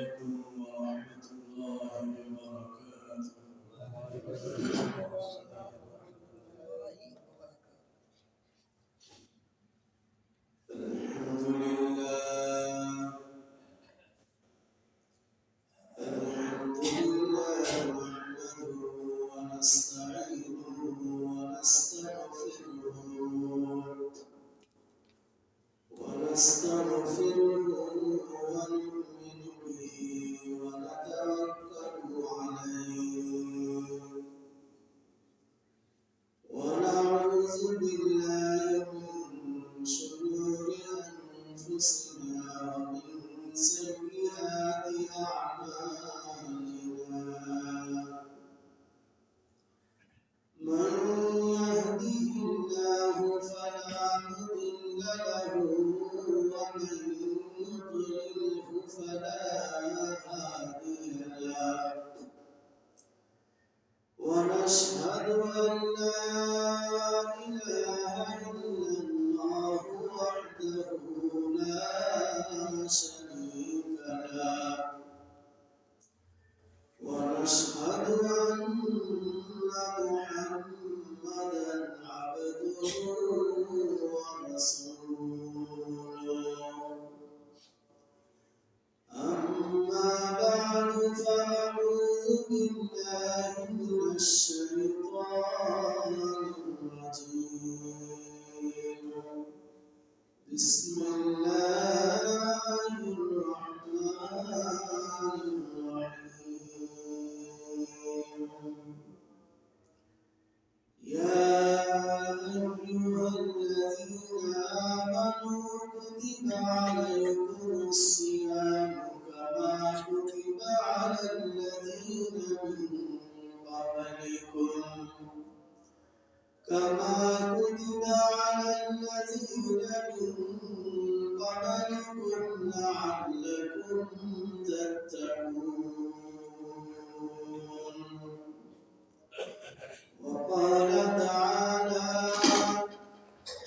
عليكم ورحمة الله وبركاته. الحمد لله نحمده ونستعينه ونستغفره ونؤمن به ونتوكل عليه ونعوذ بالله من شرور أنفسنا ومن سيئات أعمالنا من يهده الله فلا مضل له ومن يضلله فلا هادي له ونشهد أن لا إله إلا الله وحده لا شريك له ونشهد أن محمدا عبده ورسوله أما بعد فأعوذ بالله من الشيطان الرجيم بسم الله الرحمن الرحيم يا أيها الذين آمنوا كتب عليكم الصيام كما كتب على الذين من قبلكم لعلكم تتقون وقال تعالى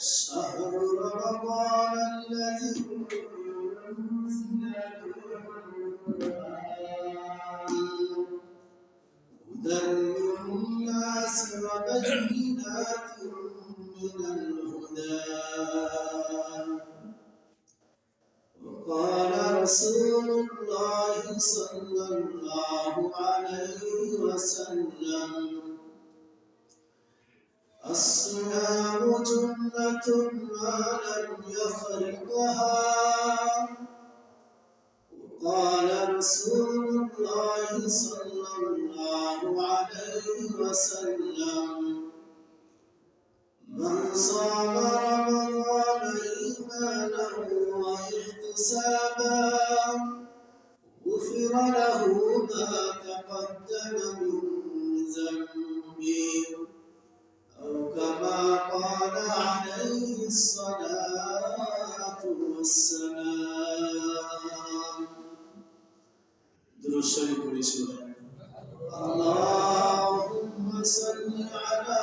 شهر رمضان الذي أنزل فيه القرآن هدى للناس وبينات من الهدى وقال رسول الله صلى الله عليه وسلم الصيام جنة ما لم يفرقها وقال رسول الله صلى الله عليه وسلم من صام رمضان إيمانا واحتسابا غفر له ما تقدم من ذنبه أو كما قال عليه الصلاة والسلام درود شريف اللهم صل على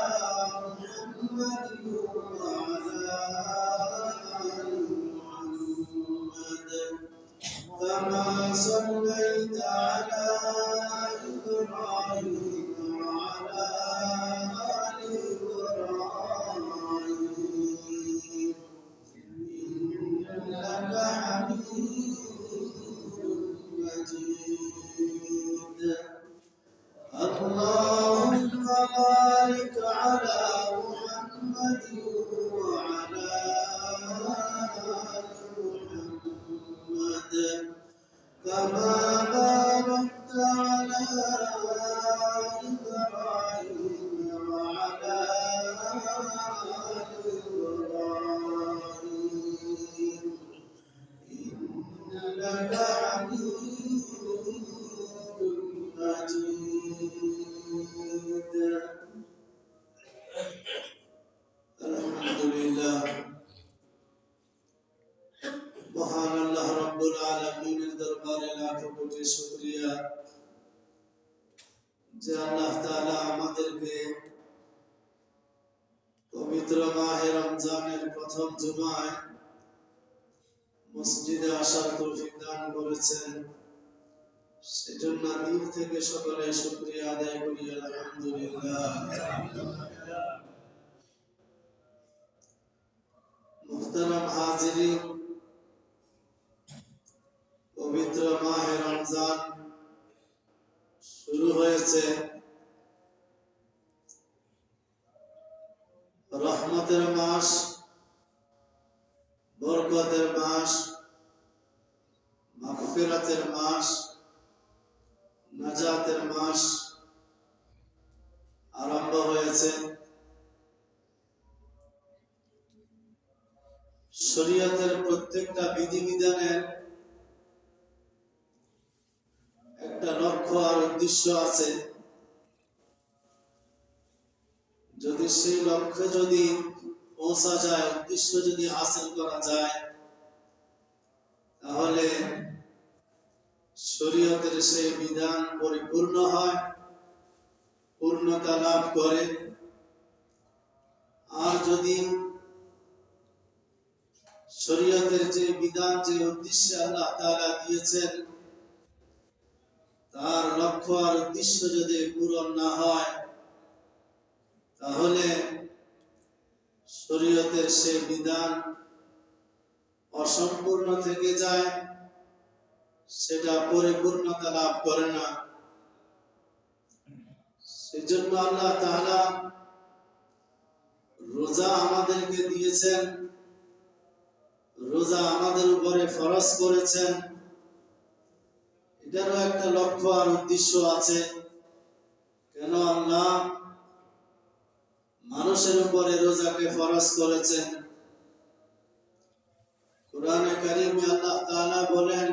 محمد وعلى آل محمد كما صليت على إبراهيم وعلى آل إبراهيم إنك حميد مجيد اللهم بارك على محمد وعلى آل محمد كما باركت على إبراهيم وعلى آل إبراهيم إنك حميد مجيد আলহামদুলিল্লাহ মহান আল্লাহ রাব্বুল আলামিনের দরবারে লাখ কোটি শুকরিয়া যে আল্লাহ তাআলা আমাদেরকে পবিত্র মাহে রমজানের প্রথম জুমায় মসজিদে আসার তৌফিক দান করেছেন সেজন্য দিল থেকে সকলে শুকরিয়া আদায় করি আলহামদুলিল্লাহ। মুহতারাম হাজিরিন, পবিত্র মাহে রমজান শুরু হয়েছে। রহমতের মাস, বরকতের মাস, মাগফিরাতের মাস, নাজাতের মাস আরম্ভ হয়েছে। শরীয়তের প্রত্যেকটা বিধিবিধানের একটা লক্ষ্য আর উদ্দেশ্য আছে। যদি সেই লক্ষ্যে যদি পৌঁছা যায়, উদ্দেশ্য যদি হাসিল করা যায়, তাহলে শরীয়তের সেই বিধান পরিপূর্ণ হয়, পূর্ণতা লাভ করে। আর যদি শরীয়তের যে বিধান, যে উদ্দেশ্যে আল্লাহ তাআলা দিয়েছেন, তার লক্ষ্য আর উদ্দেশ্য যদি পূরণ না হয়, তাহলে শরীয়তের সেই বিধান অসম্পূর্ণ থেকে যায়, সেটা পরিপূর্ণতা লাভ করে না। সেজন্য আল্লাহ তাআলা রোজা আমাদেরকে দিয়েছেন, রোজা আমাদের উপরে ফরজ করেছেন। এটারও একটা লক্ষ্য আর উদ্দেশ্য আছে। কেন আল্লাহ মানুষের উপরে রোজাকে ফরজ করেছেন? কোরআনে কারীমে আল্লাহ তাআলা বলেন,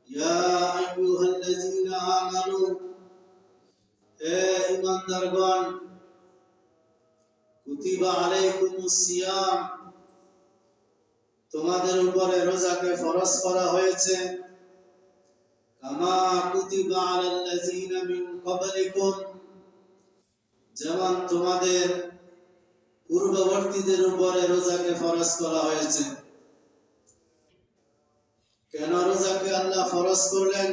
ইয়া আইয়ুহাল্লাযীনা আমানু, হে ঈমানদারগণ, কুতিবা আলাইকুমুস সিয়াম, তোমাদের উপরে রোজাকে ফরজ করা হয়েছে, কামা কুতিবা আলাল্লাযীনা মিন ক্বাবলিকুম, যেমন তোমাদের পূর্ববর্তীদের উপরে রোজাকে ফরজ করা হয়েছে। কেন রোজাকে আল্লাহ ফরজ করলেন?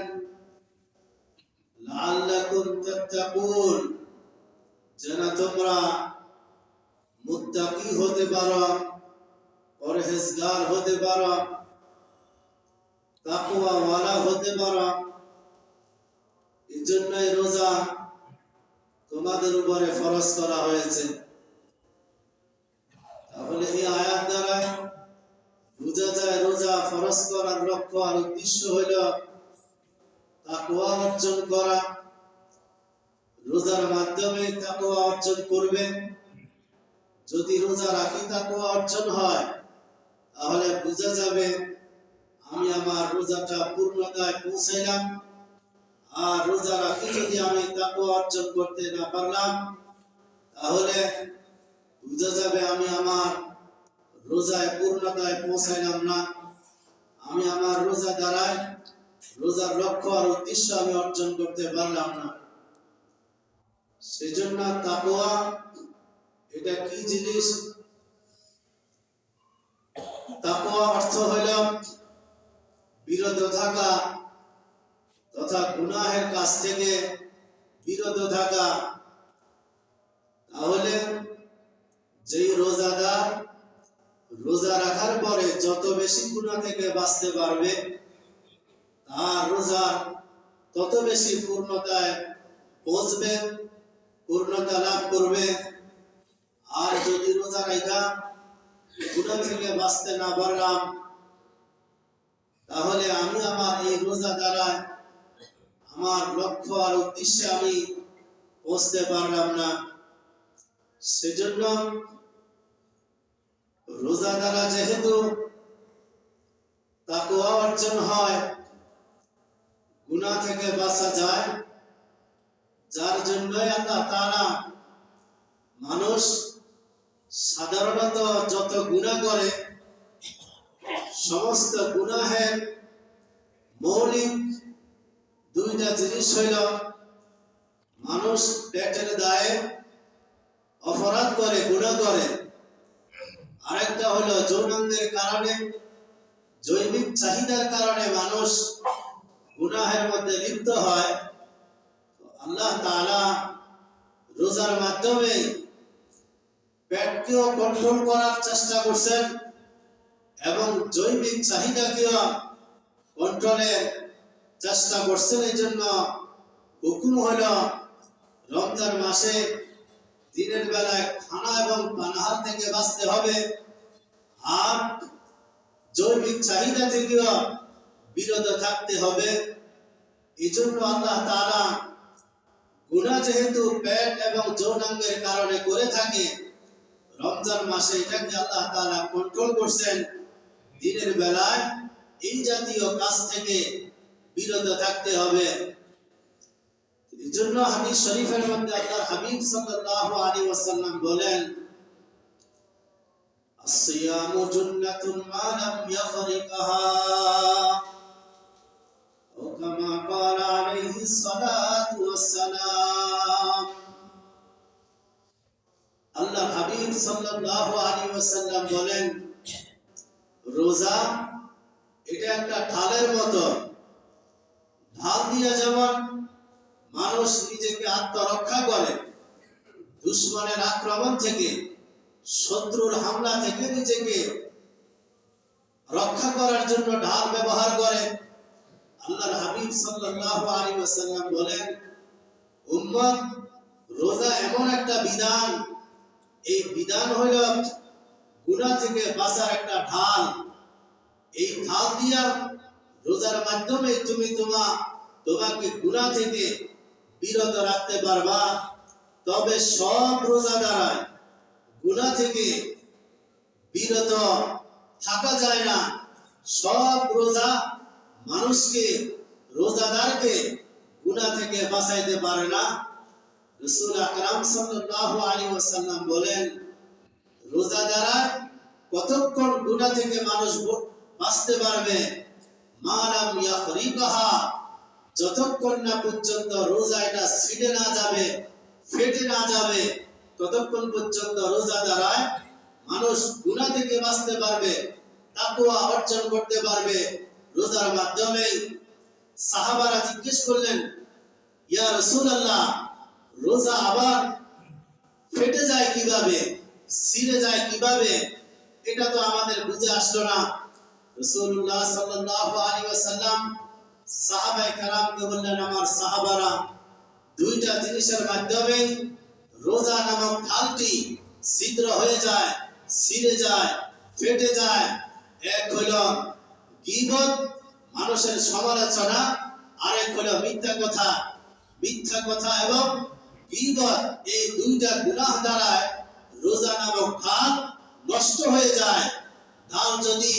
লাআল্লাকুম তাত্তাকুন, যেন তোমরা মুত্তাকি হতে পারো, পরহেজগার হতে পারো, তাকওয়াওয়ালা হতে পারো। এই জন্যই রোজা তোমাদের উপরে ফরজ করা হয়েছে। তাহলে এই আয়াত দ্বারা বোঝা যায় রোজা ফরজ করার লক্ষ্য আর উদ্দেশ্য হইল তাকওয়া অর্জন করা। রোজার মাধ্যমে তাকওয়া অর্জন করবে। যদি রোজা রাখি তাকওয়া অর্জন হয়, তাহলে বোঝা যাবে আমি আমার রোজাটা পূর্ণতায় পৌঁছাইলাম। আর রোজা রাখি যদি আমি তাকওয়া অর্জন করতে না পারলাম, তাহলে বোঝা যাবে আমি আমার রোজায় পূর্ণতায় পৌঁছাইলাম না। আমি আমার রোজা দ্বারায় রোজার লক্ষ্য আর উদ্দেশ্য আমি অর্জন করতে পারলাম না। সেজন্য তাকওয়া এটা কি জিনিস? তাকওয়া অর্থ হইল বিরত থাকা তথা গুনাহের কাছ থেকে বিরত থাকা। তাহলে যেই রোজাদার রোজা রাখার পরে যত বেশি গুনাহ থেকে বাঁচতে পারবে, তার রোজা তত বেশি পূর্ণতায় পৌঁছবে, পূর্ণতা লাভ করবে। আর যদি রোজা রাখা গুনাহ থেকে বাঁচতে না পারলাম, তাহলে আমি আমার এই রোজা দ্বারা আমার লক্ষ্য আর উদ্দেশ্যে আমি পৌঁছতে পারলাম না। সেজন্য রোজা দ্বারা যেহেতু তাকওয়া অর্জন হয়, গুনাহ থেকে বাঁচা যায়, যার জন্যই আল্লাহ তাআলা মানুষ সাধারণত যত গুনাহ করে, সমস্ত গুনাহের মৌলিক দুইটা জিনিস হইল, মানুষ পেটের দায়ে অপরাধ করে, গুনাহ করে। আরেকটা হলো যৌনাঙ্গের কারণে, জৈবিক চাহিদার কারণে মানুষ গুনাহের মধ্যে লিপ্ত হয়, আল্লাহ তাআলা রোজার মাধ্যমে পেটকেও কন্ট্রোল করার চেষ্টা করছেন এবং জৈবিক চাহিদাকেও কন্ট্রোলের চেষ্টা করছেন। এই জন্য হুকুম হলো রমজান মাসে দিনের বেলায় খানা এবং পানাহার থেকে বাঁচতে হবে, আর জৈবিক চাহিদা থেকেও বিরত থাকতে হবে। এই জন্য আল্লাহ তাআলা গুনাহ যেহেতু পেট এবং যৌনাঙ্গের কারণে করে থাকে, রমজান মাসে এটাকে আল্লাহ তাআলা কন্ট্রোল করছেন। দিনের বেলায় এই জাতীয় কাজ থেকে বিরত থাকতে হবে। এই জন্য হাদিস শরীফের মধ্যে আল্লাহর হাবিব সাল্লাল্লাহু আলাইহি ওয়াসাল্লাম বলেন, আসিয়ামু জান্নাতুন মা লাম ইয়াখরিকাহা, ও কামা ক্বালা আলাইহিস সালাতু ওয়াসসালাম। আল্লাহর হাবিব সাল্লাল্লাহু আলাইহি ওয়াসাল্লাম বলেন, রোজা এটা একটা ঢালের মতো। ঢাল দিয়ে যেমন মানুষ নিজেকে আত্মরক্ষা করে, দুশমনের আক্রমণ থেকে, শত্রুর হামলা থেকে নিজেকে রক্ষা করার জন্য ঢাল ব্যবহার করে, আল্লাহর হাবিব সাল্লাল্লাহু আলাইহি ওয়াসাল্লাম বলেন, উম্মত, রোজা এমন একটা বিধান, এই বিধান হলো গুনাহ থেকে বাঁচার একটা ঢাল। এই ঢাল দিয়া রোজার মাধ্যমে তুমি তোমাকে গুনাহ থেকে বিরত রাখতে পারবা। তবে সব রোজাদারাই গুনাহ থেকে বিরত থাকা যায় না। সব রোজা মানুষকে, রোজাদারকে গুনাহ থেকে বাঁচাইতে পারে না। রাসূল আকরাম সাল্লাল্লাহু আলাইহি ওয়াসাল্লাম বলেন, রোজাদার কতক্ষণ গুনাহ থেকে মানুষ বাঁচতে পারবে? মা লাম ইয়াখরিকাহা, যতক্ষণ না পর্যন্ত রোজা এটা ছিঁড়ে না যাবে, ফেটে না যাবে, ততক্ষণ পর্যন্ত রোজা দ্বারায় মানুষ গুনাহ থেকে বাঁচতে পারবে, তাকওয়া অর্জন করতে পারবে রোজার মাধ্যমে। সাহাবারা জিজ্ঞেস করলেন, ইয়া রাসূলুল্লাহ, রোজা আবার ফেটে যায় কিভাবে, ছিঁড়ে যায় কিভাবে? এটা তো আমাদের বুঝে আসলো না। রাসূলুল্লাহ সাল্লাল্লাহু আলাইহি ওয়াসাল্লাম সাহাবায়ে কেরামকে বললেন, আমার সাহাবারা, দুইটা জিনিসের মাধ্যমে রোজা নামক ঢালটি ছিদ্র হয়ে যায়, ছিঁড়ে যায়, ফেটে যায়। এক হলো গীবত, মানুষের সমালোচনা, আরেক হলো মিথ্যা কথা। মিথ্যা কথা এবং গীবত, এই দুইটা গুনাহ দ্বারা রোজা নামক ঢাল নষ্ট হয়ে যায়। ঢাল যদি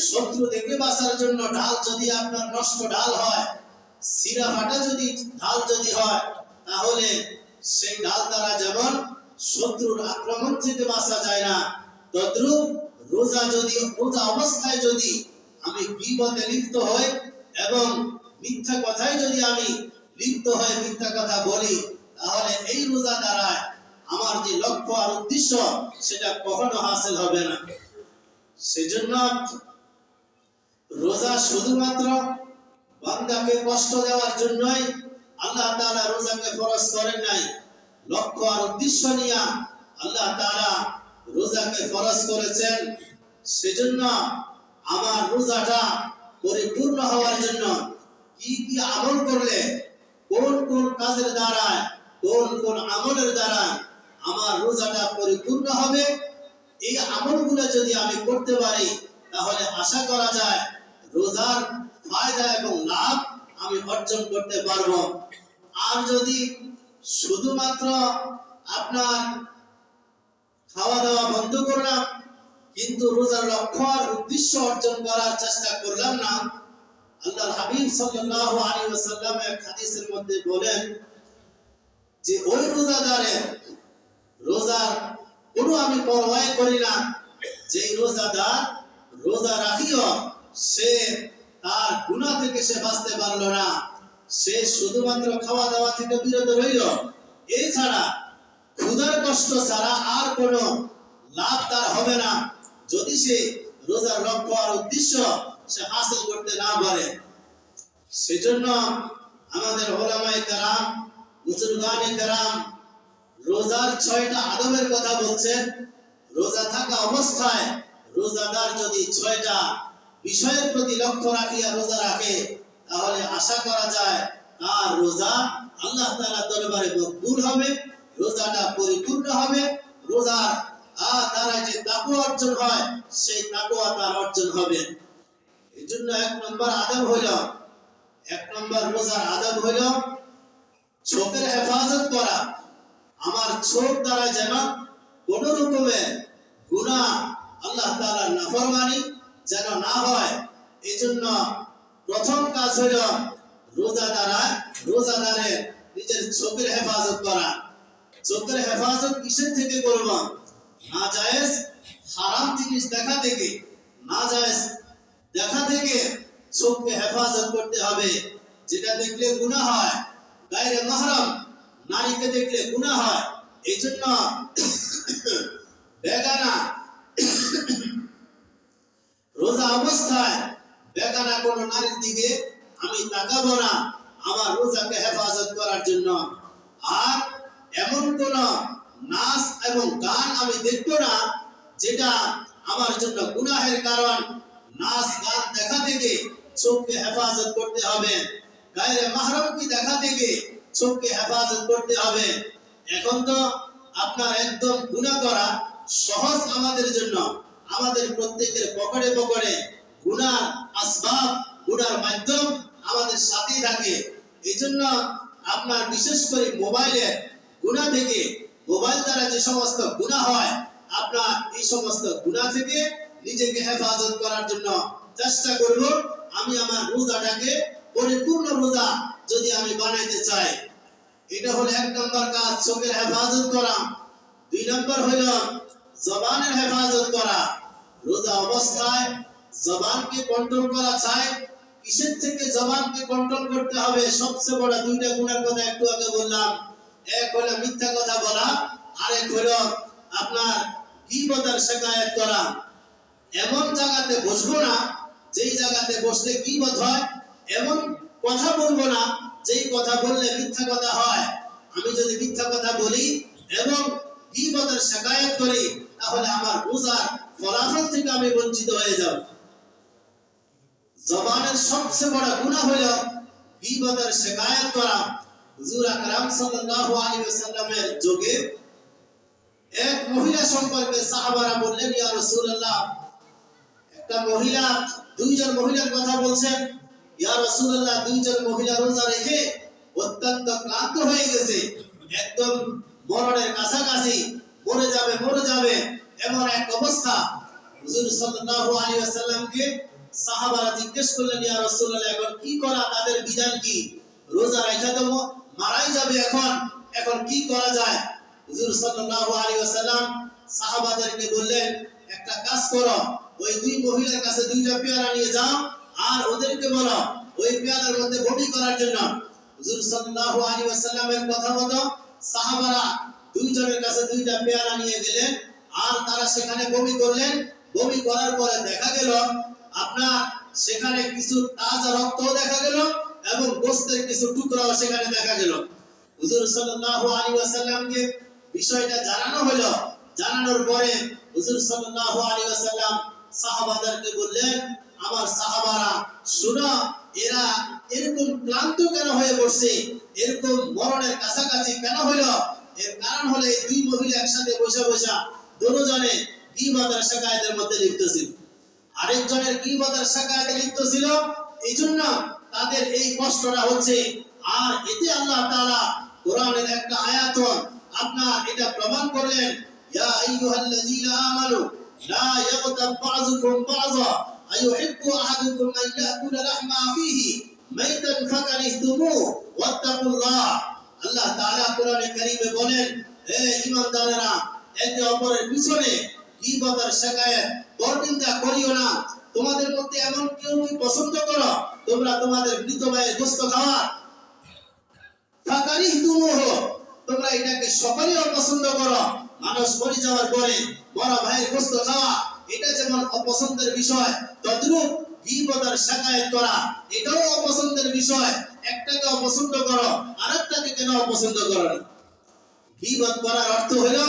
শত্রু থেকে বাঁচার জন্য ঢাল যদি আপনার নষ্ট ঢাল হয়, সিরা ফাটা যদি ঢাল যদি হয়, তাহলে সেই ঢাল দ্বারা যেমন শত্রুর আক্রমণ থেকে বাঁচা যায় না, তদ্রূপ রোজা অবস্থায় যদি আমি গীবতে লিপ্ত হই এবং মিথ্যা কথায় যদি আমি লিপ্ত হয়ে মিথ্যা কথা বলি, তাহলে এই রোজা দ্বারা আমার যে লক্ষ্য আর উদ্দেশ্য সেটা কখনো হাসিল হবে না। সেজন্য রোজা শুধুমাত্র বান্দাকে কষ্ট দেওয়ার জন্যই আল্লাহ তাআলা রোজাকে ফরজ করেন নাই। লক্ষ্য আর উদ্দেশ্য নিয়ে আল্লাহ তাআলা রোজাকে ফরজ করেছেন। সেজন্য আমার রোজাটা পরিপূর্ণ হওয়ার জন্য কি কি আমল করলে, কোন কোন কাজের দ্বারা, কোন কোন আমলের দ্বারা আমার রোজাটা পরিপূর্ণ হবে, এই আমলগুলো যদি আমি করতে পারি, তাহলে আশা করা যায় রোজার ফায়দা এবং লাভ আমি অর্জন করতে পারবো। আর যদি শুধুমাত্র আপনার খাওয়া দাওয়া বন্ধ করলাম, কিন্তু রোজার লক্ষ্য আর উদ্দেশ্য অর্জন করার চেষ্টা করলাম না, আল্লাহর হাবিব সাল্লাল্লাহু আলাইহি ওয়াসাল্লাম এক হাদিসের মধ্যে বলেন যে ওই রোজাদারের রোজার কোনো আমি পরোয়া করি না, যে রোজাদার রোজা রাখিও সে তার গুনাহ থেকে সে বাঁচতে পারলো না, সে শুধুমাত্র খাওয়া দাওয়া থেকে বিরত রইল, এছাড়া ক্ষুধার কষ্ট ছাড়া আর কোনো লাভ তার হবে না, যদি সে রোজার লক্ষ্য আর উদ্দেশ্য সে হাসিল করতে না পারে। সেজন্য আমাদের ওলামায়ে কেরাম, বুজুর্গানে কেরাম রোজার 6টা আদবের কথা বলছেন। রোজা থাকা অবস্থায় রোজাদার যদি 6টা বিষয়ের প্রতি লক্ষ্য রাখিয়া রোজা রাখে, তাহলে আশা করা যায় তার রোজা আল্লাহ তাআলার দরবারে মকবুল হবে, রোজাটা পরিপূর্ণ হবে। রোজার দ্বারা যে তাকওয়া অর্জন হয়, সেই তাকওয়া তার অর্জন হবে। এই জন্য 1 নম্বর রোজার আদব হইল চোখের হেফাজত করা। আমার চোখ দ্বারা যেন কোন রকমের গুনাহ, আল্লাহ তাআলার নাফরমানি যেন না হয়। এই জন্য প্রথম কাজ হইল রোজাদারের নিজের চোখের হেফাজত করা। চোখের হেফাজত কিসের থেকে করব? নাজায়েজ হারাম জিনিস দেখা থেকে, নাজায়েজ দেখা থেকে চোখকে হেফাজত করতে হবে। যেটা দেখলে গুনাহ হয়, গায়রে মাহরাম নারীকে দেখলে গুনাহ হয়। এই জন্য বেগানা রোজা অবস্থায় বেগানা কোন নারীর দিকে আমি তাকাবো না, আমার রোজাকে হেফাজত করার জন্য। আর এমন কোন নাচ এবং গান আমি দেখব না যেটা আমার জন্য গুনাহের কারণ। নাচ গান দেখা থেকে চোখকে হেফাজত করতে হবে। গায়রে মাহরামকে দেখা থেকে চোখকে হেফাজত করতে হবে। এখন তো আপনার একদম গুনাহ করা সহজ আমাদের জন্য। আমাদের প্রত্যেকের পকেটে পকেটে গুনার আসবাব, গুনার মাধ্যম আমাদের সাথেই থাকে। এই জন্য আপনার বিশেষ করে মোবাইলের গুনাহ থেকে, মোবাইল দ্বারা যে সমস্ত গুনাহ হয়, আপনার এই সমস্ত গুনাহ থেকে নিজেকে হেফাজত করার জন্য চেষ্টা করব। আমি আমার রোজাটাকে পরিপূর্ণ রোজা যদি আমি বানাইতে চাই, এটা হলো 1 নম্বর কাজ, চোখের হেফাজত করা। 2 নম্বর হলো জবানের হেফাজত করা। রোজা অবস্থায় জবানকে কন্ট্রোল করা চাই। কিসের থেকে জবানকে কন্ট্রোল করতে হবে? সবচেয়ে বড় 2টা গুনার কথা একটু আগে বললাম। এক হলো মিথ্যা কথা বলা, আরেক হলো আপনার গীবতের শিকায়ত করা। এমন জায়গাতে বসবো না যেই জায়গাতে বসলে গীবত হয়, এমন কথা বলবো না যেই কথা বললে মিথ্যা কথা হয়। আমি যদি মিথ্যা কথা বলি এবং গীবতের শিকায়ত করি, তাহলে আমার রোজার ফলাফল থেকে আমি বঞ্চিত হয়ে যাব। জবানের সবচেয়ে বড় গুনাহ হলো গীবতের শিকায়ত করা। হুজুর আকরাম সাল্লাল্লাহু আলাইহি ওয়াসাল্লামের যুগে এক মহিলা সম্পর্কে সাহাবারা বললেন, ইয়া রাসূলুল্লাহ, একটা মহিলা, 2 জন মহিলার কথা বলছেন, ইয়া রাসূলুল্লাহ, 2 জন মহিলা রোজা রেখে অত্যন্ত ক্লান্ত হয়ে গেছে, একদম মরণের কাছাকাছি, মরে যাবে এমন এক অবস্থা। হুজুর সাল্লাল্লাহু আলাইহি ওয়াসাল্লামকে সাহাবারা জিজ্ঞেস করলেন, ইয়া রাসূলুল্লাহ, এখন কি করা, তাদের বিধান কি? রোজা রাখা তো মারাই যাবে, এখন কি করা যায়? হুজুর সাল্লাল্লাহু আলাইহি ওয়াসাল্লাম সাহাবাদেরকে বললেন, একটা কাজ করো, ওই 2 মহিলার কাছে 2টা পেয়ালা নিয়ে যাও, আর ওদেরকে বলো ওই পেয়ালার মধ্যে বমি করার জন্য। হুজুর সাল্লাল্লাহু আলাইহি ওয়াসাল্লামের কথা মতো সাহাবারা 2 জনের কাছে 2টা পেয়ালা নিয়ে গেলেন, আর তারা সেখানে বমি করলেন। বমি করার পরে দেখা গেল আপনার সেখানে কিছু তাজা রক্ত দেখা গেল এবং গোশতের কিছু টুকরাও সেখানে দেখা গেল। হুজুর সাল্লাল্লাহু আলাইহি ওয়াসাল্লামকে বিষয়টা জানানো হলো। জানানোর পরে হুজুর সাল্লাল্লাহু আলাইহি ওয়াসাল্লাম সাহাবাদেরকে বললেন, আমার সাহাবারা শুনো, এরা এরকম ক্লান্ত কেন হয়ে পড়ছে, এরকম মরণের কাছাকাছি কেন হলো? এর কারণ হলো এই 2 মহিলা একসাথে বসা দুজনে গীবতের শিকায়তের মধ্যে লিপ্ত ছিল। আরেকজনের গীবতের শিকায়তে লিপ্ত ছিল, এইজন্য তাদের এই কষ্টটা হচ্ছে। আর এতে আল্লাহ তাআলা কোরআনের একটা আয়াত আপনার এটা প্রমাণ করলেন, ইয়া আইয়ুহাল্লাযীনা আমানু লা ইয়াগতাব বাযুকুম বাযা আইয়ুহিব্বু আহাদুকুম আন ইয়াকুলা লাহমা আখিহি মাইতান ফাকারিহতুমু ওয়াত্তাকুল্লাহ। আল্লাহ তাআলা কোরআনে কারীমে বলেন, হে ঈমানদারেরা, একে অপরের পিছনে গীবতের শিকায়ত পরনিন্দা করিও না। তোমাদের মধ্যে এমন কেউ কি পছন্দ করো তোমরা তোমাদের মৃত ভাইয়ের গোশত খাওয়া? ফাকারিহতুমুহু, তোমরা এটাকে সকলেই অপছন্দ করো। মানুষ মরে যাওয়ার পরে বড় ভাইয়ের গোশত খাওয়া এটা যেমন অপছন্দের বিষয়, তদ্রূপ গীবত আর শিকায়ত করা এটাও অপছন্দের বিষয়। একটাকে অপছন্দ করো, আরেকটাকে কেন অপছন্দ করো না? গীবত করার অর্থ হলো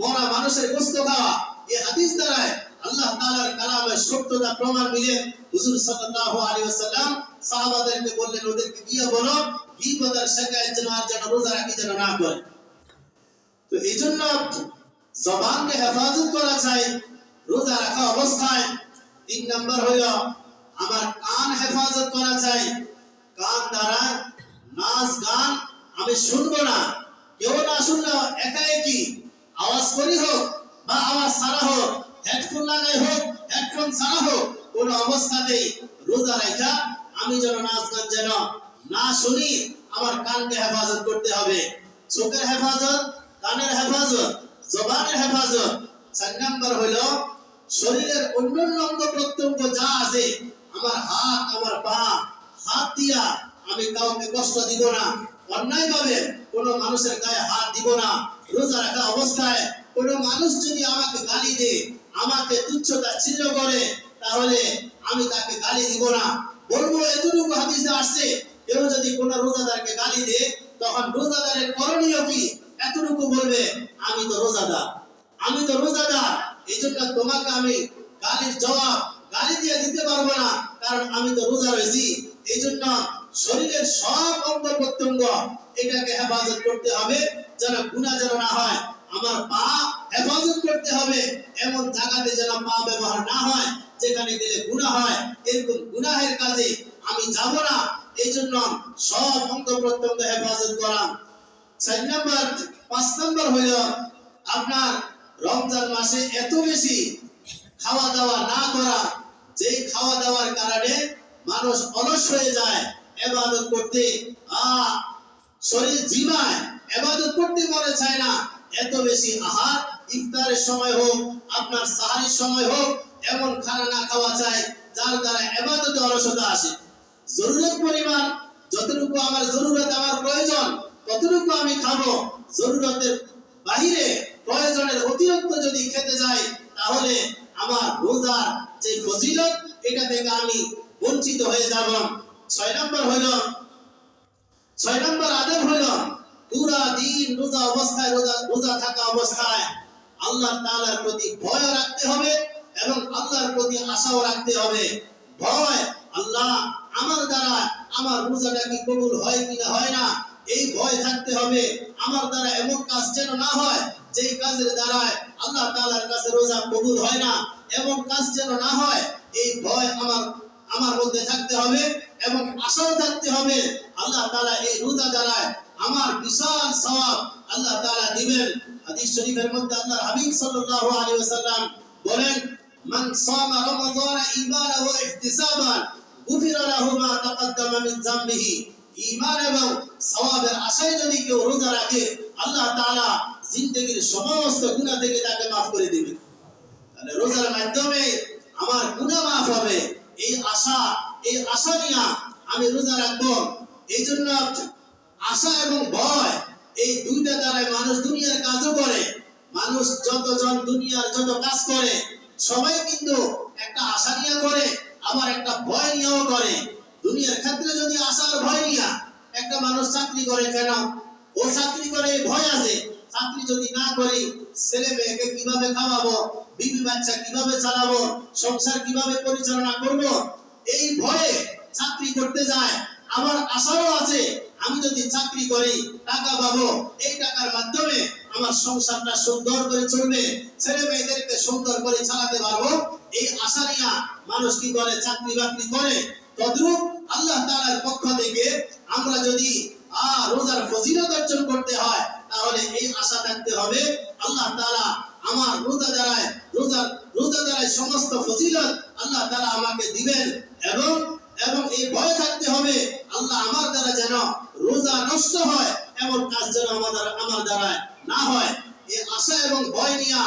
মরা মানুষের গোশত খাওয়া। এই হাদিস দ্বারায় আল্লাহ তাআলার কালামের সত্যতা প্রমাণ মিলে হুজুর সাল্লাল্লাহু আলাইহি ওয়াসাল্লাম সাহাবাদেরকে বললেন, ওদেরকে গিয়ে বলো গীবত আর শিকায়ত যেন আর যেন রোজা রাখি যেন না করে। তো এই জন্য জবানকে হেফাজত করা চাই রোজা রাখা অবস্থায়। 3 নাম্বার হলো আমার কান হেফাজত করা চাই। কান দ্বারা নাচ গান আমি শুনবো না। কেউ না শুনলেও একাএকি আওয়াজ করি হোক বা আওয়াজ ছাড়া হোক, হেডফোন লাগাই হোক, হেডফোন ছাড়া হোক, কোন অবস্থাতেই রোজা রাখা আমি যেন নাচ গান যেন না শুনি। আমার কানকে হেফাজত করতে হবে। চোখের হেফাজত, কানের হেফাজত, জবানের হেফাজত। 4 নাম্বার হলো শরীরের অন্যান্য অঙ্গ প্রত্যঙ্গ যা আছে, আমার হাত, আমার পা, হাত দিয়া আমি কাউকে কষ্ট দিব না। অন্যায় ভাবে কোন মানুষের গায়ে হাত দিব না। রোজা রাখা অবস্থায় কোন মানুষ যদি আমাকে গালি দেয়, আমাকে তুচ্ছতা ছিন্ন করে, তাহলে আমি তাকে গালি দিব না। বলবো এতটুকু হাদিসে আসছে, কেউ যদি কোন রোজাদারকে গালি দেয়, তখন রোজাদারের করণীয় কি? এতটুকু বলবে, আমি তো রোজাদার, আমি তো রোজাদার, এই জন্য তোমাকে আমি গালির জবাব গালি দিয়ে দিতে পারবো না, কারণ আমি তো রোজা রয়েছি। এই জন্য শরীরের সব অঙ্গ প্রত্যঙ্গ এটাকে হেফাজত করতে হবে, যেন গুনাহ যেন না হয়। আমার পা হেফাজত করতে হবে, এমন জায়গাতে যেন পা ব্যবহার না হয় যেখানে গেলে গুনাহ হয়। এরকম গুনাহের কাজে আমি যাব না। এই জন্য সব অঙ্গ প্রত্যঙ্গ হেফাজত করা। 4 নাম্বার 5 নাম্বার হলো আপনার রমজান মাসে এত বেশি খাওয়া দাওয়া না করা, যেই খাওয়া দাওয়ার কারণে মানুষ অলস হয়ে যায়, ইবাদত করতে শরীর জিমায়, ইবাদত করতে মনে চায় না। এত বেশি আহার, ইফতারের সময় হোক, আপনার সাহারির সময় হোক, এমন খানা না খাওয়া চায় যার দ্বারা ইবাদতে অলসতা আসে। জরুরত পরিমাণ যতটুকু আমার জরুরত, আমার প্রয়োজন ততটুকু আমি খাবো। জরুরতের বাহিরে প্রয়োজনের অতিরিক্ত যদি খেতে যাই, তাহলে আমার রোজার যে ফজিলত এটা থেকে আমি বঞ্চিত হয়ে যাব। 6 নম্বর আদব হলো পুরা দিন রোজা অবস্থায়, রোজা থাকা অবস্থায় আল্লাহ তাআলার প্রতি ভয় রাখতে হবে এবং আল্লাহর প্রতি আশাও রাখতে হবে। ভয়, আল্লাহ আমার দ্বারা আমার রোজাটা কি কবুল হয় কিনা হয় না, এই ভয় থাকতে হবে। আমার দ্বারা এমন কাজ যেন না হয় যেই কাজের দ্বারা আল্লাহ তাআলার কাছে রোজা কবুল হয় না, এমন কাজ যেন না হয়, এই ভয় আমার মধ্যে থাকতে হবে এবং আশাও থাকতে হবে। আল্লাহ তাআলা এই রোজা দ্বারা আমার বিশাল সওয়াব আল্লাহ তাআলা দিবেন। হাদিস শরীফের মধ্যে আল্লাহর হাবিব সাল্লাল্লাহু আলাইহি ওয়াসাল্লাম বলেন, মান সামা রমাযান ঈমানান ওয়া ইহতিসাবান গুফিরা লাহু মা তাকাদ্দামা মিন যামবিহি। ঈমান এবং সওয়াবের আশায় যদি কেউ রোজা রাখে, আল্লাহ তাআলা জিন্দেগীর সমস্ত গুনাহ থেকে তাকে maaf করে দিবেন। তাহলে রোজার মাধ্যমে আমার গুনাহ maaf হবে, এই আশা নিয়ে আমি রোজা রাখবো। এই জন্য আশা এবং ভয়, এই দুইটা দ্বারাই মানুষ দুনিয়ার কাজও করে। মানুষ যতজন দুনিয়ার যত কাজ করে, সবাই কিন্তু একটা আশা নিয়ে করে, আবার একটা ভয় নিয়েও করে। দুনিয়ার ক্ষেত্রে যদি আশা আর ভয় নিয়ে একটা মানুষ চাকরি করে, কেন ও চাকরি করে? ভয় আছে। চাকরি যদি না করি, ছেলে মেয়েকে কিভাবে খাওয়াবো, বিবি বাচ্চা কিভাবে চালাবো, সংসার কিভাবে পরিচালনা করব, এই ভয়ে চাকরি করতে যায়। আমার আশাও আছে, আমি যদি চাকরি করি টাকা পাবো, এই টাকার মাধ্যমে আমার সংসারটা সুন্দর করে চলবে, ছেলে মেয়েদেরকে সুন্দর করে চালাতে পারবো। এই আশা নিয়ে মানুষ কি করে? চাকরি বাকরি করে। তদ্রূপ আল্লাহ তাআলার পক্ষ থেকে আমরা যদি রোজার ফজিলত অর্জন করতে হয়, তাহলে এই আশা থাকতে হবে আল্লাহ তাআলা আমার রোজা দ্বারাই সমস্ত ফজিলত আল্লাহ তাআলা আমাকে দিবেন। এবং এই ভয় থাকতে হবে আল্লাহ আমার দ্বারা যেন রোজা নষ্ট হয়, এমন কাজ যেন আমার দ্বারা না হয়। এই আশা এবং ভয় নিয়ে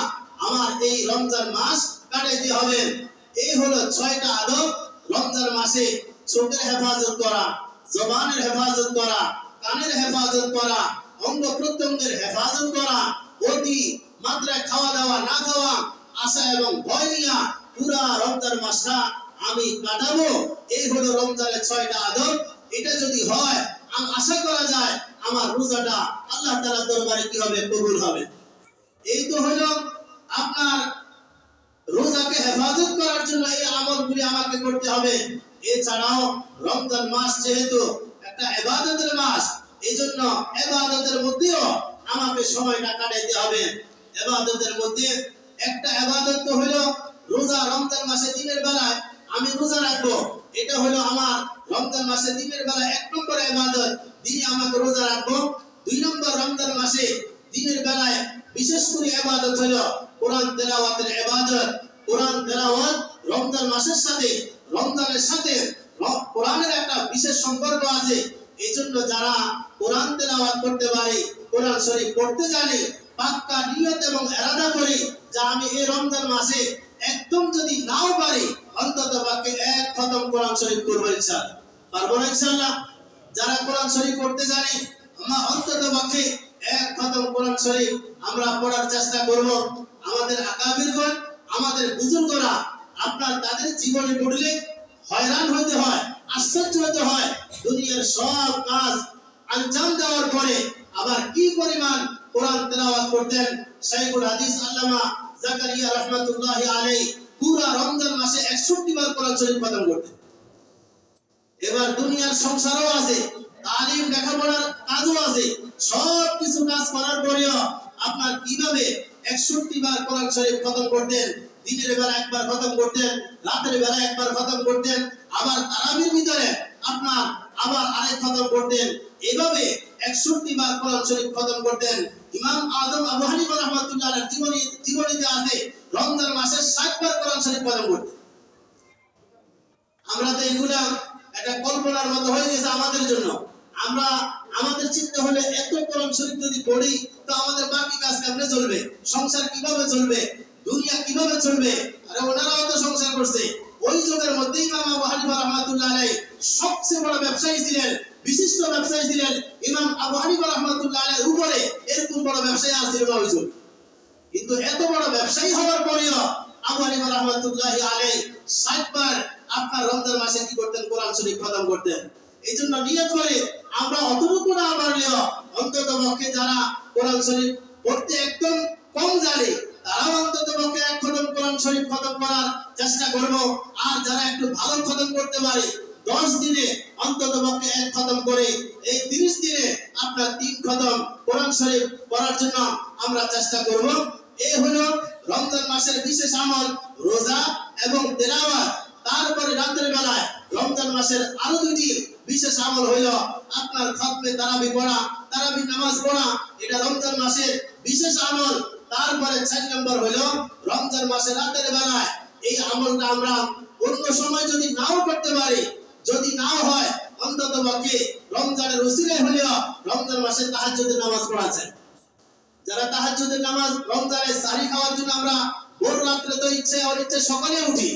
আমার এই রমজান মাস কাটাইতে হবে। এই হলো 6টা আদব রমজান মাসে। চোখের হেফাজত করা, জবানের হেফাজত করা, কানের হেফাজত করা, অঙ্গ প্রত্যঙ্গের হেফাজত করা, অতি মাত্রায় খাওয়া দাওয়া না খাওয়া, আশা এবং ভয় নিয়ে পুরা রমজান মাসটা আমি কাটাবো। এই হলো রমজানের 6টা আদব। এটা যদি হয় আশা করা যায় আমার রোজাটা আল্লাহ তাআলার দরবারে কি হবে? কবুল হবে। এই তো হলো আপনার রোজাকে হেফাজত করার জন্য এই আমলগুলি আমাকে করতে হবে। এছাড়াও রমজান মাস যেহেতু একটা ইবাদতের মাস, এইজন্য ইবাদতের মধ্যেও আমাকে সময়টা কাটাইতে হবে। ইবাদতের মধ্যে একটা ইবাদত তো হলো রোজা। রমজান মাসে দিনের বেলায় আমি রোজা রাখবো, এটা হলো আমার রমজান মাসে দিনের বেলায় 1 নম্বর ইবাদত। দিনে আমাকে রোজা রাখবো। 2 নম্বর রমজান মাসে দিনের বেলায় বিশেষ করে ইবাদত হলো কোরআন তেলাওয়াতের ইবাদত। কোরআন তেলাওয়াত রমজান মাসের সাথে, রমজানের সাথে কোরআনের একটা বিশেষ সম্পর্ক আছে। এইজন্য যারা কোরআন তেলাওয়াত করতে পারে, কোরআন শরীফ পড়তে জানে, পাক্কা নিয়ত এবং ইরাদা করে যে আমি এই রমজান মাসে একদম যদি নাও পারি অন্তত পক্ষে 1 খতম কোরআন শরীফ করব ইনশাআল্লাহ। পারবো না ইনশাআল্লাহ? যারা কোরআন শরীফ পড়তে জানে আমরা অন্তত পক্ষে 1 খতম কোরআন শরীফ আমরা পড়ার চেষ্টা করব। আমাদের আকাবিরগণ, আমাদের বুজুর্গরা আপনার তাদের জীবনে পড়লে হয়রান হতে হয়, আশ্চর্য হতে হয়। দুনিয়ার সব কাজ আঞ্জাম দেওয়ার পরে আবার কি পরিমাণ কোরআন তেলাওয়াত করতেন। শাইখুল হাদিস আল্লামা জাকারিয়া রাহমাতুল্লাহি আলাইহি পুরা রমজান মাসে 61 বার কোরআন শরীফ খতম করতেন। এবার দুনিয়ার সংসারও আছে, তালিম লেখাপড়ার কাজও আছে, সব কিছু কাজ করার পরেও আপনার কিভাবে 61 বার কোরআন শরীফ খতম করতেন। দিনের বেলা 1 বার খতম করতেন, রাতের বেলা 1 বার খতম করতেন, আবার তারাবির ভিতরে আপনার আবার আরেক খতম করতেন। এইভাবে 61 বার কোরআন শরীফ খতম করতেন। ইমাম আযম আবু হানিফা রাহমাতুল্লাহ আলাইহির জীবনীতে আছে রমজান মাসে 60 বার কোরআন শরীফ খতম করতেন। আমরা তো এগুলা একটা কল্পনার মতো হয়ে গেছে আমাদের জন্য। আমরা আমাদের চিন্তা হলে এত কোরআন শরীফ যদি পড়ি তো আমাদের বাকি কাজ কেমনে চলবে, সংসার কিভাবে চলবে, দুনিয়া কিভাবে চলবে। আরে ওনারাও তো সংসার করছে। ওই যুগের মধ্যে ইমাম আবু হানিফা রাহমাতুল্লাহ আলাইহি সবচেয়ে বড় ব্যবসায়ী ছিলেন, বিশিষ্ট ব্যবসায়ী ছিলেন। ইমাম আবু হানিফা রাহমাতুল্লাহ আলাইহির উপরে এরকম বড় ব্যবসায়ী ছিল না ওই যুগ। কিন্তু এত বড় ব্যবসায়ী হওয়ার পরেও আবু হানিফা রাহমাতুল্লাহি আলাইহি 60 বার আপনার রমজান মাসে কি করতেন? কোরআন শরীফ খতম করতেন। এইজন্য নিয়ত করে আমরা অতটুকু না পারলেও অন্তত পক্ষে যারা কোরআন শরীফ পড়তে একদম কম জানে তারাও অন্তত পক্ষে 1 খতম কোরআন শরীফ খতম করার চেষ্টা করব। আর যারা একটু ভালো খতম করতে পারে 10 দিনে অন্তত পক্ষে 1 খতম করে এই 30 দিনে আপনার 3 খতম কোরআন শরীফ পড়ার জন্য আমরা চেষ্টা করব। এই হলো রমজান মাসের বিশেষ আমল রোজা এবং তেলাওয়াত। তারপরে রাতের বেলায় রমজান মাসের আরো 2টি বিশেষ আমল হইল আপনার খতমে তারাবি পড়া, তারাবি নামাজ পড়া। এটা রমজান মাসের বিশেষ আমল। তারপরে 4 নম্বর হইল রমজান মাসের রাতের বেলায় এই আমলটা আমরা অন্য সময় যদি নাও করতে পারি, যদি নাও হয় অন্তত পক্ষে রমজানের ওসিলায় হলেও রমজান মাসে তাহাজ্জুদের নামাজ পড়া যায়। যারা তাহাজ্জুদের নামাজ রমজানে সাহরি খাওয়ার জন্য আমরা ভোর রাত্রে তো ইচ্ছে অনিচ্ছে সকালে উঠি,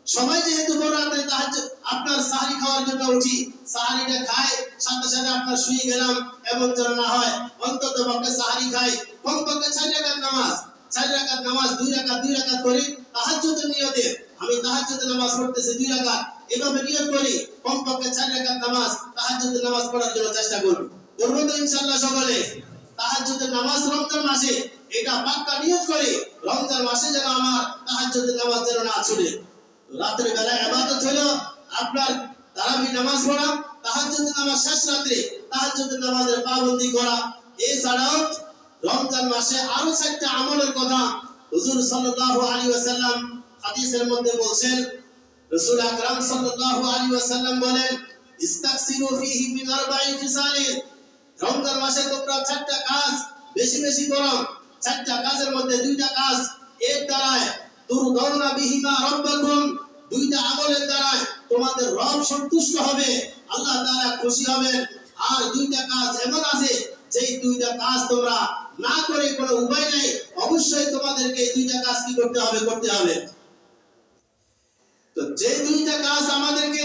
সবাই যেহেতু ভোর রাত্রে তাহাজ্জুদ আপনার সাহরি খাওয়ার জন্য উঠি, সাহরিটা খাই সাথে সাথে আপনার শুয়ে গেলাম এমন যেন না হয়। অন্তত পক্ষে সাহরি খাই কমপক্ষে 4 রাকাত নামাজ, 4 রাকাত নামাজ 2 রাকাত করি তাহাজ্জুদের নিয়তে। আমি তাহাজ্জুদের নামাজ পড়তেছি 2 রাকাত, এভাবে নিয়ত করি কমপক্ষে 4 রাকাত নামাজ তাহাজ্জুদের নামাজ পড়ার জন্য চেষ্টা করব। করব তো ইনশাআল্লাহ সকলে? তাহাজ্জুদের নামাজ রমজান মাসে এটা পাক্কা নিয়ত করে রমজান মাসে যেন আমার তাহাজ্জুদের নামাজ যেন না ছুটে। রাতের বেলায় ইবাদত হলো আপনার তারাবি নামাজ পড়া, তাহাজ্জুদের নামাজ শেষ রাতে তাহাজ্জুদের নামাজের পাবন্দি করা। এছাড়াও রমজান মাসে আরো 4টা আমলের কথা হুজুর সাল্লাল্লাহু আলাইহি ওয়াসাল্লাম হাদিসের মধ্যে বলেন। রাসূল আকরাম সাল্লাল্লাহু আলাইহি ওয়াসাল্লাম বলেন ইস্তাকসিরু ফীহি মিন 4 খিসালিন। রমজান মাসে তোমরা 4টা কাজ বেশি বেশি করো। 4টা কাজের মধ্যে 2টা কাজ এর দ্বারায় তুরদাউনা বিহিমা রাব্বাকুম, 2টা আমলের দ্বারায় তোমাদের রব সন্তুষ্ট হবে, আল্লাহ তাআলা খুশি হবেন। আর 2টা কাজ এমন আছে যেই 2টা কাজ তোমরা না করে কোনো উপায় নাই, অবশ্যই তোমাদেরকে এই 2টা কাজ কি করতে হবে? করতে হবে। তো যে 2টা কাজ আমাদেরকে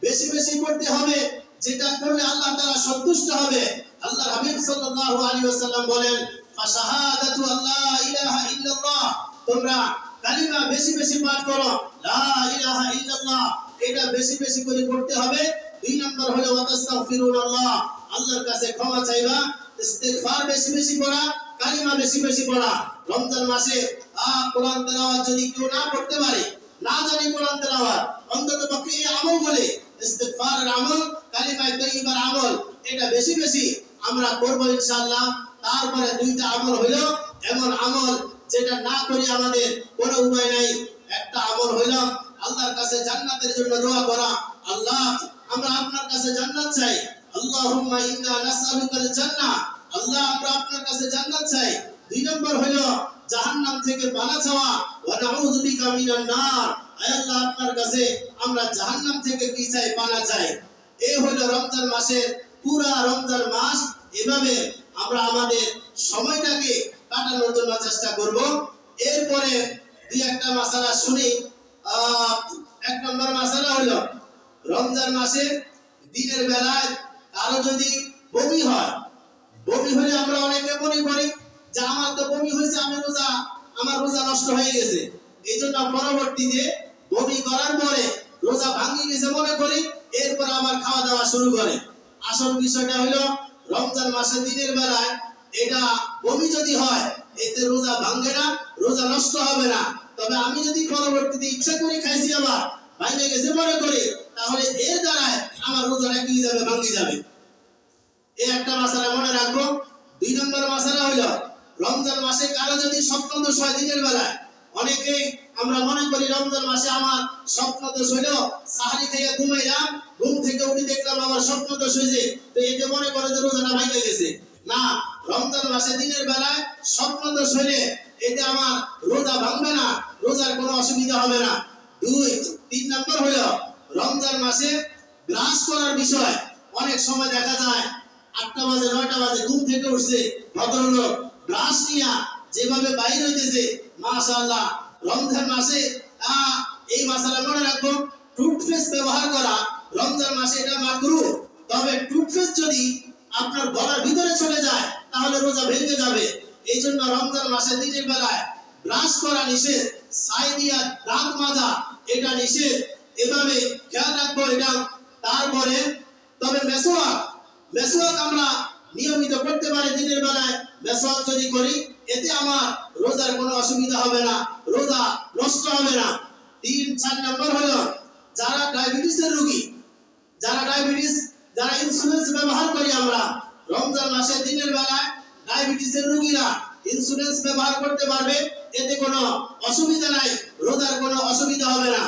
বেশি বেশি করতে হবে, যেটা করলে আল্লাহ তাআলা সন্তুষ্ট হবে। আল্লাহর হাবিব সাল্লাল্লাহু আলাইহি ওয়াসাল্লাম বলেন ফাশাহাদাতু আল্লা ইলাহা ইল্লাল্লাহ, তোমরা কালিমা বেশি বেশি পাঠ করো, লা ইলাহা ইল্লাল্লাহ এটা বেশি বেশি করে পড়তে হবে। 2 নম্বর হলো ওয়াতাস্তাগফিরুল্লাহ, আল্লাহর কাছে ক্ষমা চাইবা, ইস্তিগফার বেশি বেশি পড়া, কালিমা বেশি বেশি পড়া। রমজান মাসে কোরআন তেলাওয়াত যদি কেউ না করতে পারে, না জানি কোরআন তেলাওয়াত, অন্তত পক্ষে এই আমল বলে ইস্তিগফারের আমল, কালিমা তাইয়্যিবার আমল, এটা বেশি বেশি আমরা করব ইনশাআল্লাহ। তারপরে 2টা আমল হইল এমন আমল যেটা না করি আমাদের কোনো উপায় নাই। একটা আমল হইল আল্লাহর কাছে জান্নাতের জন্য দোয়া করা, আল্লাহ আমরা আপনার কাছে জান্নাত চাই, আল্লাহুম্মা ইন্না নাসআলুকাল জান্নাহ, আল্লাহ আমরা আপনার কাছে জান্নাত চাই। 2 নম্বর হইল জাহান্নাম থেকে পানা চাওয়া, ওয়া নাউযু বিকা মিনান নার, আয় আল্লাহ আপনার কাছে আমরা জাহান্নাম থেকে কি চাই? পানা চাই। এই হলো রমজান মাসের পুরা রমজান মাস। এভাবে আমরা আমাদের সময়টাকে কাটানোর জন্য চেষ্টা করব। এরপরে 2-1টা মাসালা শুনি। 1 নম্বর মাসালা হলো রমজান মাসে দিনের বেলায় কারো যদি বমি হয়, বমি হলে আমরা অনেকে মনে করি যে আমার তো বমি হয়েছে, আমার রোজা নষ্ট হয়ে গেছে। এই জন্য পরবর্তীতে বমি করার পরে রোজা ভাঙি গেছে মনে করি, এরপর আবার খাওয়া দাওয়া শুরু করে। আসল বিষয়টা হলো রমজান মাসের দিনের বেলায় এটা বমি যদি হয়, এতে রোজা ভাঙবে না, রোজা নষ্ট হবে না। তবে আমি যদি পরবর্তীতে ইচ্ছা করে খাইছি আবার ভাঙে গেছে মনে করি, তাহলে এর দ্বারায় আমার রোজাটা কি যাবে? ভাঙি যাবে। এই একটা মাসালা মনে রাখবো। 2 নম্বর মাসালা হলো রমজান মাসে কারো যদি স্বপ্ন দোষ হয় দিনের বেলায়, অনেকেই আমরা মনে করি রমজান মাসে আমার স্বপ্ন দোষ হইলো, সাহারি খেয়ে ঘুমাইলাম, ঘুম থেকে উঠে দেখলাম আমার স্বপ্ন দোষ হয়েছে, তো এতে মনে করে যে রোজাটা ভাঙে গেছে। না, রমজান মাসে দিনের বেলায় স্বপ্ন দোষ হইলে এতে আমার রোজা ভাঙবে না, রোজার কোনো অসুবিধা হবে না। 3 নম্বর হলো রমজান মাসে ব্রাশ করার বিষয়। অনেক সময় দেখা যায় 8টা বাজে 9টা বাজে ঘুম থেকে উঠছে ভদ্রলোক, ব্রাশ নিয়ে যেভাবে বাইরে হইতেছে, মাশাআল্লাহ। রমজান মাসে এই মাসালা মনে রাখবো, টুথপেস্ট ব্যবহার করা রমজান মাসে এটা মাকরুহ। তবে টুথপেস্ট যদি আপনার গলার ভিতরে চলে যায় তাহলে রোজা ভেঙে যাবে। এই জন্য রমজান মাসের দিনের বেলায় ব্রাশ করা নিষেধ, ছাই দিয়া দাঁত মাজা এটা নিষেধ, এভাবে খেয়াল রাখবো এটা। তারপরে তবে মেসওয়াক আমরা নিয়মিত করতে পারি দিনের বেলায়। মেসওয়াক যদি করি এতে আমার রোজার কোনো অসুবিধা হবে না, রোজা নষ্ট হবে না। 3-4 নম্বর হলো যারা ডায়াবেটিসের রোগী, যারা ইনসুলিন ব্যবহার করি আমরা, রমজান মাসের দিনের বেলায় ডায়াবেটিসের রোগীরা ইনসুলিন ব্যবহার করতে পারবে, এতে কোনো অসুবিধা নাই, রোজার কোনো অসুবিধা হবে না।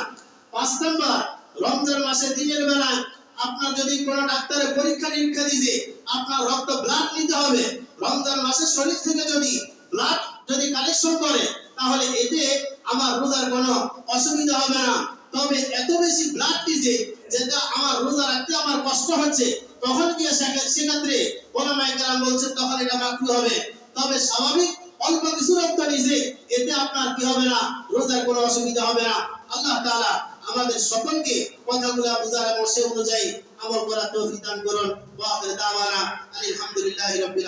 5 নম্বর রমজান মাসের দিনের বেলায় আপনার যদি কোনো ডাক্তারে পরীক্ষা নিরীক্ষা দিছে, আপনার রক্ত ব্লাড নিতে হবে। রমজান মাসে শরীর থেকে যদি ব্লাড কালেকশন করে তাহলে এতে আমার রোজার কোনো অসুবিধা হবে না। তবে এত বেশি ব্লাড দিছে যেটা আমার রোজা রাখতে আমার কষ্ট হচ্ছে, তখন কি সেক্ষেত্রে ওলামায়ে কেরাম বলছেন তখন এটা মাকরুহ হবে। তবে স্বাভাবিক অল্প কিছু রক্ত নিছে, এতে আপনার কি হবে না? রোজার কোনো অসুবিধা হবে না। আল্লাহ তাআলা আমাদের সকলকে কথাগুলো বুঝার এবং সে অনুযায়ী আমল করার তৌফিক দান করুন। ওয়া আখিরু দাওয়ানা আলহামদুলিল্লাহি রাব্বিল